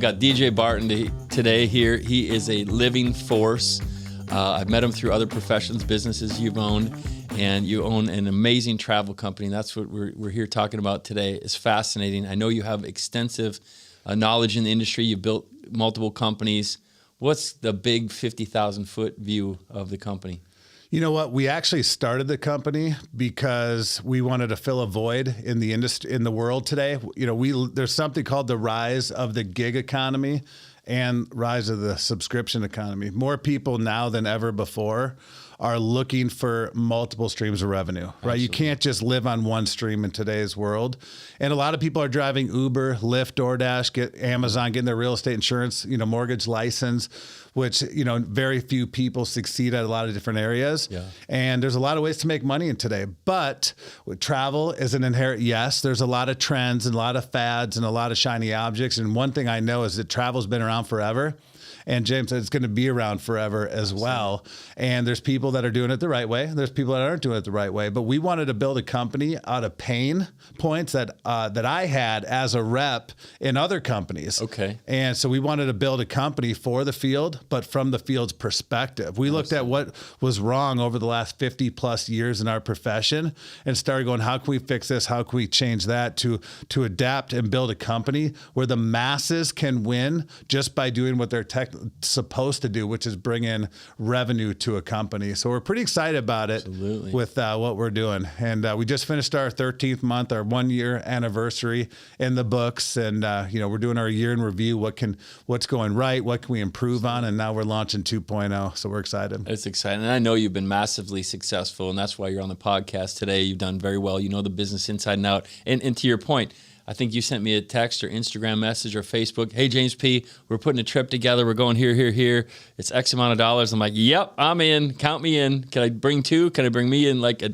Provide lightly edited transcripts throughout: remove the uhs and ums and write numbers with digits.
got DJ Barton today here. He is a living force. I've met him through other professions, businesses you've owned, and you own an amazing travel company. That's what we're here talking about today. It's fascinating. I know you have extensive knowledge in the industry. You've built multiple companies. What's the big 50,000-foot view of the company? You know what? We actually started the company because we wanted to fill a void in the industry, in the world today. You know, there's something called the rise of the gig economy and rise of the subscription economy. More people now than ever before are looking for multiple streams of revenue, right? Absolutely. You can't just live on one stream in today's world. And a lot of people are driving Uber, Lyft, DoorDash, Amazon, getting their real estate insurance, mortgage license, which, very few people succeed at a lot of different areas. Yeah. And there's a lot of ways to make money in today. But travel is an inherent yes. There's a lot of trends and a lot of fads and a lot of shiny objects. And one thing I know is that travel's been around forever. And James said it's going to be around forever as well. And there's people that are doing it the right way. There's people that aren't doing it the right way. But we wanted to build a company out of pain points that I had as a rep in other companies. Okay. And so we wanted to build a company for the field, but from the field's perspective. We looked at what was wrong over the last 50 plus years in our profession and started going, how can we fix this? How can we change that to adapt and build a company where the masses can win just by doing what they're supposed to do, which is bring in revenue to a company. So we're pretty excited about it. Absolutely. With what we're doing. And we just finished our 13th month, our 1 year anniversary in the books. And, we're doing our year in review. What's going right? What can we improve on? And now we're launching 2.0. So we're excited. It's exciting. And I know you've been massively successful, and that's why you're on the podcast today. You've done very well. You know the business inside and out. And to your point, I think you sent me a text or Instagram message or Facebook. Hey, James P., we're putting a trip together. We're going here. It's X amount of dollars. I'm like, yep, I'm in. Count me in. Can I bring two? Can I bring me in like a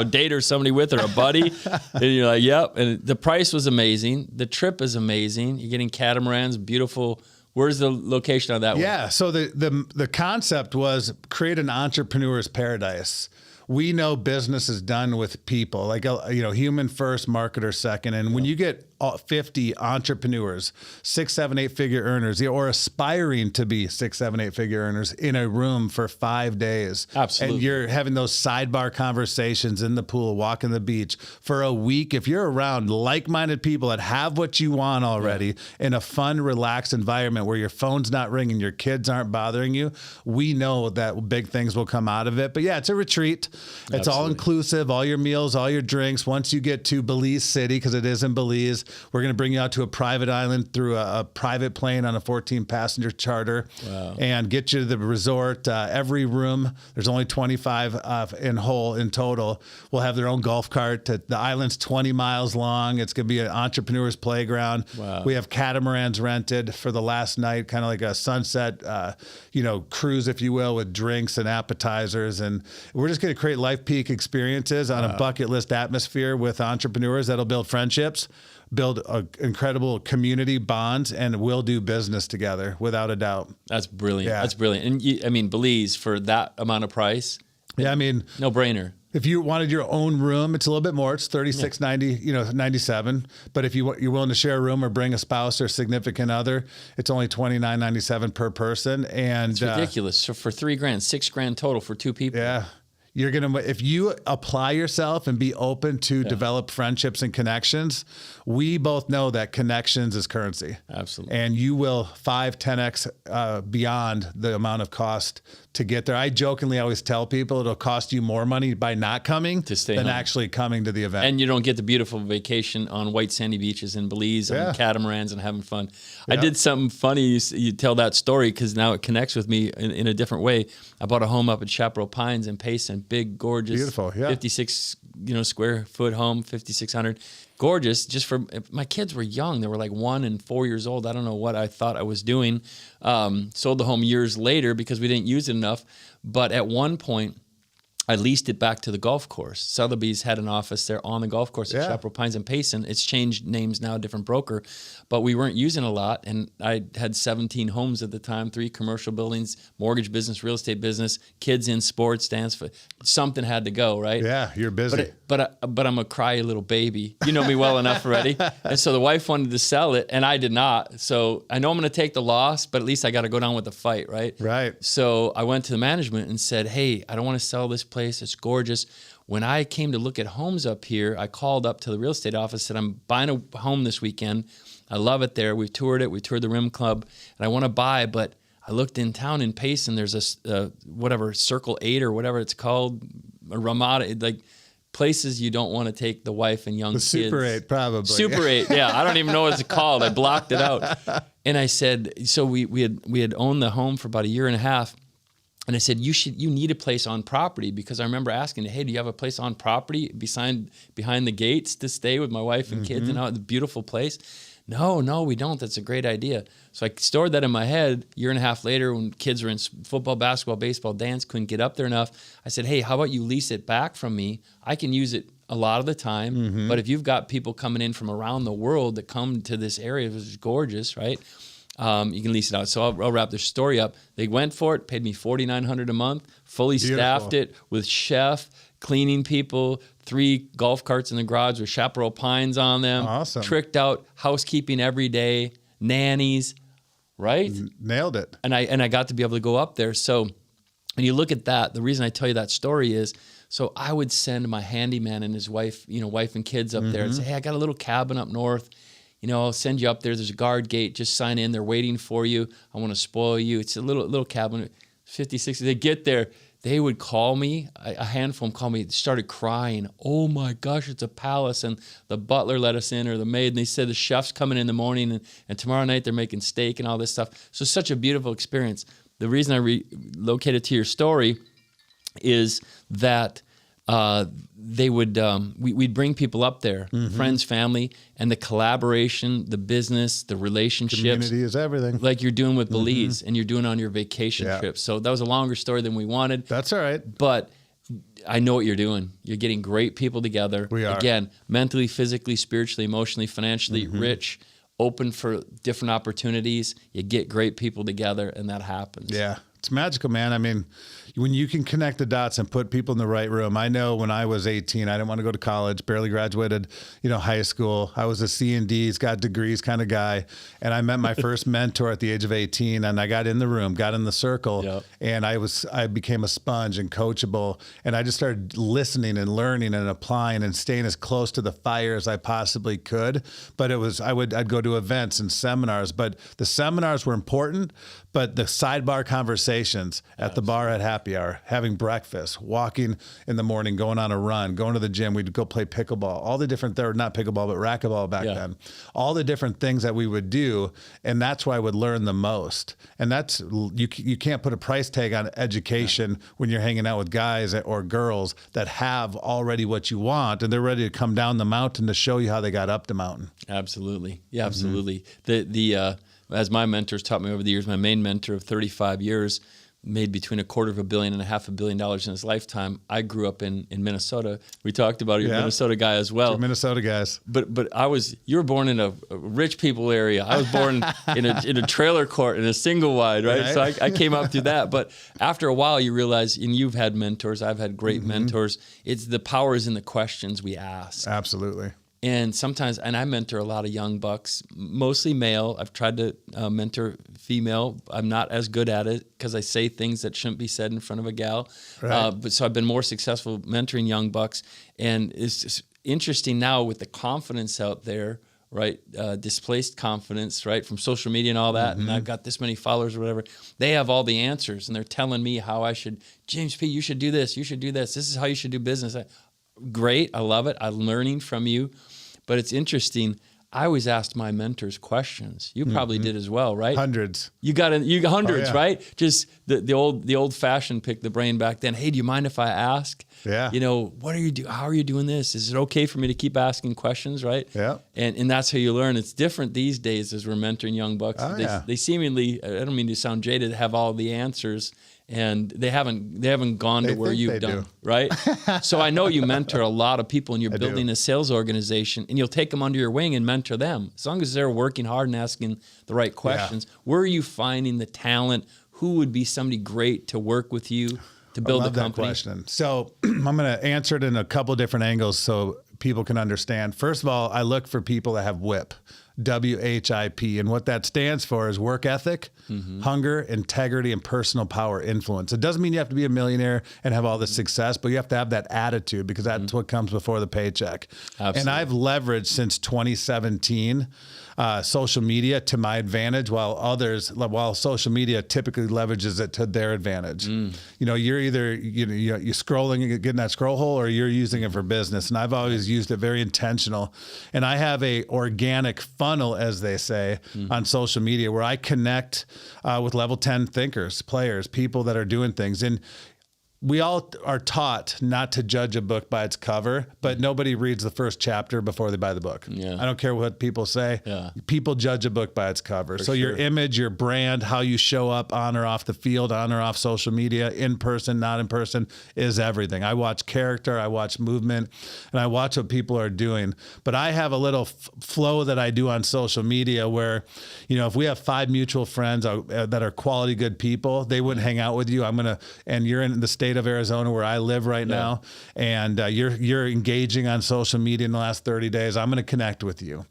date or somebody with or a buddy? And you're like, yep. And the price was amazing. The trip is amazing. You're getting catamarans, beautiful. Where's the location of that one? Yeah, so the concept was create an entrepreneur's paradise. We know business is done with people, like, human first, marketer second. And when you get 50 entrepreneurs, 6, 7, 8 figure earners, or aspiring to be 6, 7, 8 figure earners in a room for 5 days. Absolutely. And you're having those sidebar conversations in the pool, walking the beach for a week. If you're around like-minded people that have what you want already in a fun, relaxed environment where your phone's not ringing, your kids aren't bothering you, we know that big things will come out of it. But yeah, it's a retreat. It's all inclusive, all your meals, all your drinks. Once you get to Belize City, because it is in Belize, we're going to bring you out to a private island through a private plane on a 14-passenger charter. Wow. And get you to the resort. Every room, there's only 25 in total, will have their own golf cart. The island's 20 miles long. It's going to be an entrepreneur's playground. Wow. We have catamarans rented for the last night, kind of like a sunset, cruise, if you will, with drinks and appetizers. And we're just going to create life peak experiences on a bucket list atmosphere with entrepreneurs that'll build friendships, build incredible community bonds, and we'll do business together without a doubt. That's brilliant. Yeah. That's brilliant. And Belize for that amount of price. Yeah, no brainer. If you wanted your own room, it's a little bit more. It's $36.90, $97. But if you're willing to share a room or bring a spouse or significant other, it's only $29.97 per person. And it's ridiculous. So for $3,000, $6,000 total for 2 people. Yeah. If you apply yourself and be open to develop friendships and connections, we both know that connections is currency. Absolutely. And you will 5-10x beyond the amount of cost to get there. I jokingly always tell people it'll cost you more money by not coming than actually coming to the event. And you don't get the beautiful vacation on white sandy beaches in Belize and catamarans and having fun. I did something funny. You tell that story because now it connects with me in a different way. I bought a home up at Chaparral Pines in Payson. Big, gorgeous, beautiful, 56 square foot home, 5,600. Gorgeous. Just for my kids were young. They were like 1 and 4 years old. I don't know what I thought I was doing. Sold the home years later because we didn't use it enough. But at one point, I leased it back to the golf course. Sotheby's had an office there on the golf course at Chaparral Pines and Payson. It's changed names now, different broker, but we weren't using a lot. And I had 17 homes at the time, 3 commercial buildings, mortgage business, real estate business, kids in sports, dance. Something had to go, right? Yeah, you're busy. But I'm a cryy little baby. You know me well enough already. And so the wife wanted to sell it, and I did not. So I know I'm going to take the loss, but at least I got to go down with the fight, right? Right. So I went to the management and said, hey, I don't want to sell this place. It's gorgeous. When I came to look at homes up here, I called up to the real estate office, said, I'm buying a home this weekend. I love it there. We've toured it. We toured the Rim Club, and I want to buy, but I looked in town in Payson. There's a whatever, Circle 8 or whatever it's called, a Ramada, like places you don't want to take the wife and young kids. Super 8, probably. Super 8, yeah. I don't even know what it's called. I blocked it out. And I said, so we had owned the home for about a year and a half. And I said, you need a place on property, because I remember asking, hey, do you have a place on property behind the gates to stay with my wife and kids? And it's a beautiful place. No, we don't. That's a great idea. So I stored that in my head. A year and a half later, when kids were in football, basketball, baseball, dance, couldn't get up there enough, I said, hey, how about you lease it back from me? I can use it a lot of the time. But if you've got people coming in from around the world that come to this area, which is gorgeous, right? You can lease it out. So I'll wrap this story up. They went for it, paid me $4,900 a month, fully staffed it with chef, cleaning people, 3 golf carts in the garage with Chaparral Pines on them. Awesome. Tricked out, housekeeping every day, nannies, right? Nailed it. And I got to be able to go up there. So when you look at that, the reason I tell you that story is, so I would send my handyman and his wife, wife and kids up there and say, hey, I got a little cabin up north. I'll send you up there. There's a guard gate. Just sign in. They're waiting for you. I want to spoil you. It's a little cabin, 50, 60. They get there. They would call me. A handful of them called me. Started crying. Oh, my gosh, it's a palace. And the butler let us in, or the maid. And they said the chef's coming in the morning. And tomorrow night they're making steak and all this stuff. So such a beautiful experience. The reason I relocated to your story is that they would we'd bring people up there, friends, family, and the collaboration, the business, the relationships. Community is everything. Like you're doing with Belize and you're doing on your vacation trips. So that was a longer story than we wanted. That's all right. But I know what you're doing. You're getting great people together. We are. Again, mentally, physically, spiritually, emotionally, financially rich, open for different opportunities. You get great people together, and that happens. Yeah. It's magical, man. I mean, when you can connect the dots and put people in the right room. I know when I was 18, I didn't want to go to college, barely graduated, high school. I was a C&Ds, got degrees kind of guy. And I met my first mentor at the age of 18, and I got in the room, got in the circle, and I became a sponge and coachable. And I just started listening and learning and applying and staying as close to the fire as I possibly could. But I'd go to events and seminars, but the seminars were important, but the sidebar conversations at the bar at happy hour, having breakfast, walking in the morning, going on a run, going to the gym, we'd go play pickleball, all the different, not pickleball, but racquetball back then, all the different things that we would do. And that's where I would learn the most. And that's, you can't put a price tag on education when you're hanging out with guys or girls that have already what you want, and they're ready to come down the mountain to show you how they got up the mountain. Absolutely. Yeah, absolutely. As my mentors taught me over the years, my main mentor of 35 years made between $250 million and $500 million in his lifetime. I grew up in Minnesota. We talked about your Minnesota guy as well. Two Minnesota guys. But you were born in a rich people area. I was born in a trailer court in a single wide, right? So I came up through that. But after a while, you realize, and you've had mentors, I've had great mentors. It's the power is in the questions we ask. Absolutely. And sometimes, and I mentor a lot of young bucks, mostly male. I've tried to mentor female. I'm not as good at it because I say things that shouldn't be said in front of a gal. Right. But so I've been more successful mentoring young bucks. And it's interesting now with the confidence out there, right? Displaced confidence, right? From social media and all that. And I've got this many followers or whatever. They have all the answers and they're telling me how I should, James P., you should do this. You should do this. This is how you should do business. Great. I love it. I'm learning from you. But it's interesting. I always asked my mentors questions. You probably did as well, right? Hundreds. You got hundreds, right? Just the old fashioned pick the brain back then. Hey, do you mind if I ask? Yeah. What are you doing? How are you doing this? Is it okay for me to keep asking questions, right? Yeah. And that's how you learn. It's different these days as we're mentoring young bucks. They seemingly, I don't mean to sound jaded, have all the answers. and they haven't gone to where you've done, do. right? So I know you mentor a lot of people, and you're building a sales organization, and you'll take them under your wing and mentor them. As long as they're working hard and asking the right questions. Where are you finding the talent? Who would be somebody great to work with you to build the company? That question. So I'm going to answer it in a couple different angles so people can understand. First of all, I look for people that have WHIP. WHIP. And what that stands for is work ethic, hunger, integrity, and personal power influence. It doesn't mean you have to be a millionaire and have all the success, but you have to have that attitude, because that's what comes before the paycheck. Absolutely. And I've leveraged since 2017 social media to my advantage, while social media typically leverages it to their advantage. You know, you're either you're scrolling and getting that scroll hole, or you're using it for business. And I've always used it very intentional. And I have a organic funnel, as they say, on social media, where I connect with level 10 thinkers, players, people that are doing things. And we all are taught not to judge a book by its cover, but nobody reads the first chapter before they buy the book. I don't care what people say. People judge a book by its cover. So your image, your brand, how you show up on or off the field, on or off social media, in person, not in person, is everything. I watch character, I watch movement, and I watch what people are doing. But I have a little flow that I do on social media where, you know, if we have 5 mutual friends that are quality good people, they wouldn't hang out with you. And you're in the state of Arizona where I live right now, and you're engaging on social media in the last 30 days, I'm going to connect with you.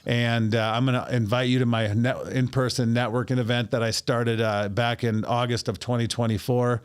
And I'm going to invite you to my in-person networking event that I started back in August of 2024,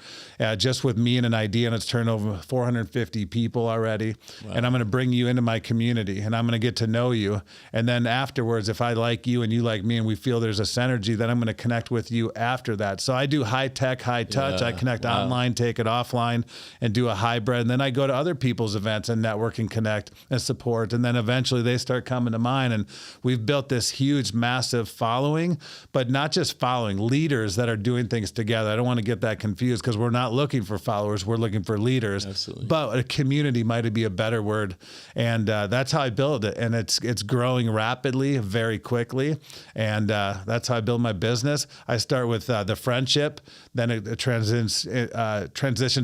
just with me and an idea, and it's turned over 450 people already. And I'm going to bring you into my community, and I'm going to get to know you. And then afterwards, if I like you and you like me and we feel there's a synergy, then I'm going to connect with you after that. So I do high tech, high touch. I connect online, take it offline, and do a hybrid. And then I go to other people's events and network and connect and support. And then eventually they start coming to mine. And we've built this huge, massive following, but not just following, leaders that are doing things together. I don't want to get that confused, because we're not looking for followers. We're looking for leaders. Absolutely. But a community might be a better word. And that's how I build it. And it's growing rapidly, very quickly. And that's how I build my business. I start with the friendship, then it transitions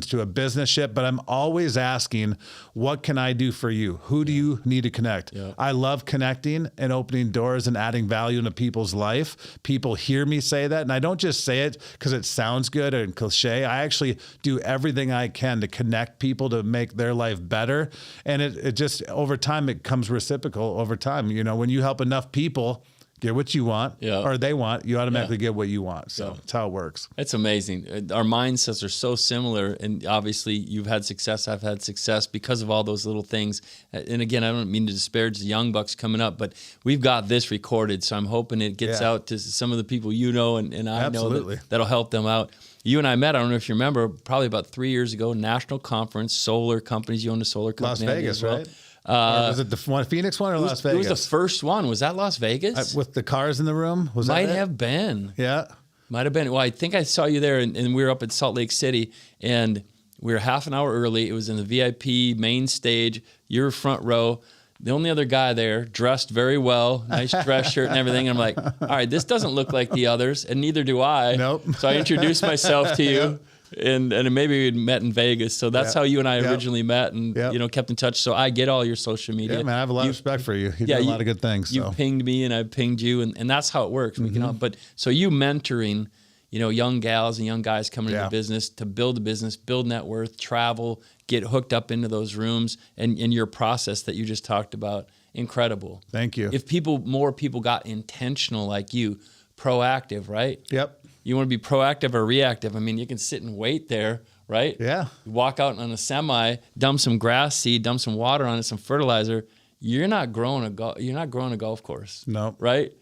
to a business ship, but I'm always asking, what can I do for you? Who do you need to connect? I love connecting and opening doors and adding value into people's life. People hear me say that, and I don't just say it because it sounds good and cliche. I actually do everything I can to connect people to make their life better. And it just, over time, it comes reciprocal over time. You know, when you help enough people get what you want, or they want, you automatically get what you want. So that's how it works. It's amazing. Our mindsets are so similar, and obviously you've had success, I've had success because of all those little things. And again, I don't mean to disparage the young bucks coming up, but we've got this recorded, so I'm hoping it gets out to some of the people you know and I know that'll help them out. You and I met, I don't know if you remember, probably about 3 years ago, national conference, solar companies. You own a solar company. Las Vegas, right? Was it the one, Phoenix one, or Las Vegas? It was the first one. Was that Las Vegas? With the cars in the room? Might have been. Yeah. Might have been. Well, I think I saw you there, and we were up at Salt Lake City, and we were half an hour early. It was in the VIP main stage. You were front row. The only other guy there, dressed very well, nice dress shirt and everything. And I'm like, all right, this doesn't look like the others, and neither do I. Nope. So I introduced myself to you. And maybe we'd met in Vegas. So that's how you and I originally met and, you know, kept in touch. So I get all your social media. Yeah, man, I have a lot of respect for you. You've done a lot of good things. You pinged me and I pinged you, and that's how it works. We can help. But so you mentoring, you know, young gals and young guys coming into business to build a business, build net worth, travel, get hooked up into those rooms, and your process that you just talked about. Incredible. Thank you. If more people got intentional like you, proactive, right? Yep. You want to be proactive or reactive? I mean, you can sit and wait there, right? Yeah. You walk out on a semi, dump some grass seed, dump some water on it, some fertilizer. You're not growing a golf course. No. Right?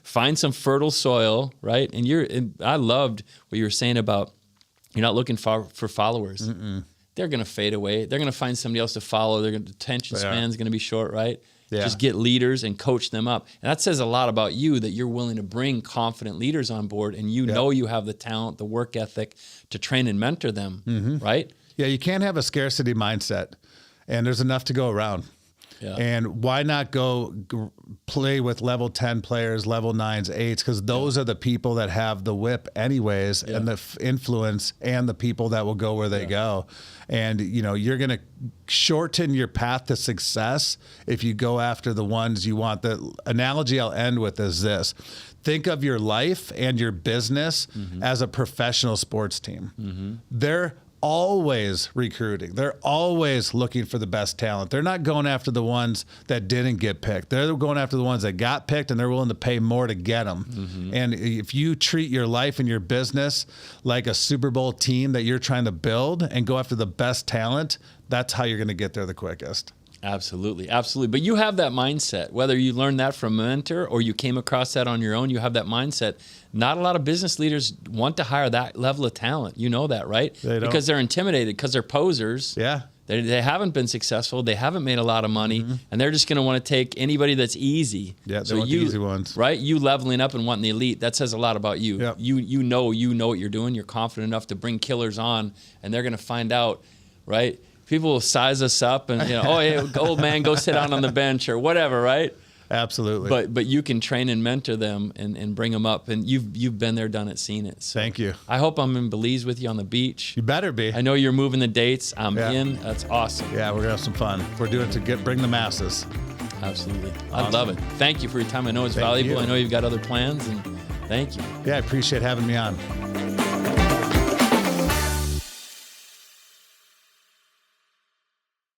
Find some fertile soil, right? And I loved what you were saying about you're not looking for followers. They're going to fade away. They're going to find somebody else to follow. The attention span is going to be short, right? Yeah. Just get leaders and coach them up. And that says a lot about you, that you're willing to bring confident leaders on board, and you know you have the talent, the work ethic to train and mentor them, right? Yeah, you can't have a scarcity mindset, and there's enough to go around. Yeah. And why not go play with level 10 players, level 9s, 8s? Because those are the people that have the whip anyways, and the influence, and the people that will go where they go. And, you know, you're going to shorten your path to success if you go after the ones you want. The analogy I'll end with is this. Think of your life and your business as a professional sports team. They're always recruiting. They're always looking for the best talent. They're not going after the ones that didn't get picked. They're going after the ones that got picked, and they're willing to pay more to get them. And if you treat your life and your business like a Super Bowl team that you're trying to build and go after the best talent, that's how you're going to get there the quickest. Absolutely. Absolutely. But you have that mindset, whether you learned that from a mentor or you came across that on your own, you have that mindset. Not a lot of business leaders want to hire that level of talent. You know that, right? They don't. Because they're intimidated, because they're posers. Yeah. They haven't been successful. They haven't made a lot of money, and they're just going to want to take anybody that's easy. Yeah, they want the easy ones. Right? You leveling up and wanting the elite, that says a lot about you. Yep. You know what you're doing. You're confident enough to bring killers on, and they're going to find out, right? People will size us up and, you know, oh, hey, old man, go sit down on the bench or whatever, right? Absolutely. But you can train and mentor them and bring them up, and you've been there, done it, seen it. So thank you. I hope I'm in Belize with you on the beach. You better be. I know you're moving the dates. I'm in. That's awesome. Yeah, we're gonna have some fun. We're doing it to bring the masses. Absolutely. Awesome. I love it. Thank you for your time. I know it's Thank valuable. you. I know you've got other plans, and thank you. Yeah, I appreciate having me on.